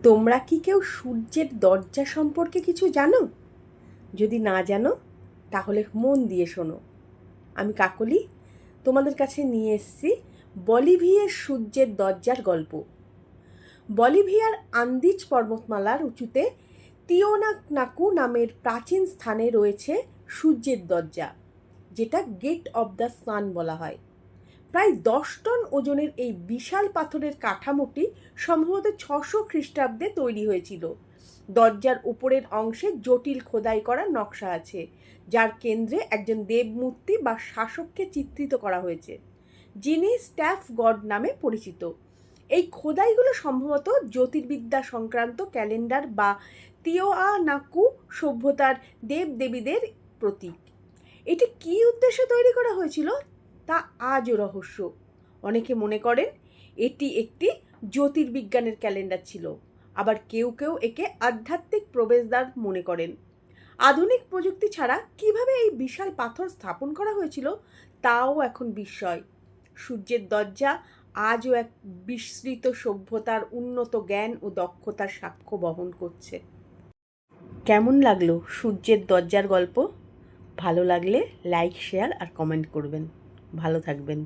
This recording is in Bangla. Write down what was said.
তোমরা কি কেউ সূর্যের দরজা সম্পর্কে কিছু জানো? যদি না জানো তাহলে মন দিয়ে শোনো। আমি কাকলি তোমাদের কাছে নিয়ে এসেছি বলিভিয়ার সূর্যের দরজার গল্প। বলিভিয়ার আন্দিজ পর্বতমালার উঁচুতে তিওনাকনাকু নামের প্রাচীন স্থানে রয়েছে সূর্যের দরজা, যেটা গেট অব দ্য সান বলা হয়। প্রায় 10 টন ওজনের এই বিশাল পাথরের কাঠামোটি সম্ভবত 600 খ্রিস্টাব্দে তৈরি হয়েছিল। দরজার উপরের অংশে জটিল খোদাই করা নকশা আছে, যার কেন্দ্রে একজন দেবমূর্তি বা শাসককে চিত্রিত করা হয়েছে, যিনি স্ট্যাফ গড নামে পরিচিত। এই খোদাইগুলো সম্ভবত জ্যোতির্বিদ্যা সংক্রান্ত ক্যালেন্ডার বা তিওয়ানাকু সভ্যতার দেবদেবীদের প্রতীক। এটি কী উদ্দেশ্যে তৈরি করা হয়েছিল তা আজও রহস্য। অনেকে মনে করেন এটি একটি জ্যোতির্বিজ্ঞানের ক্যালেন্ডার ছিল, আবার কেউ কেউ একে আধ্যাত্মিক প্রবেশদ্বার মনে করেন। আধুনিক প্রযুক্তি ছাড়া কিভাবে এই বিশাল পাথর স্থাপন করা হয়েছিল তাও এখন বিস্ময়। সূর্যের দরজা আজও এক বিস্মৃত সভ্যতার উন্নত জ্ঞান ও দক্ষতার সাক্ষ্য বহন করছে। কেমন লাগলো সূর্যের দরজার গল্প? ভালো লাগলে লাইক, শেয়ার আর কমেন্ট করবেন। ভালো থাকবেন।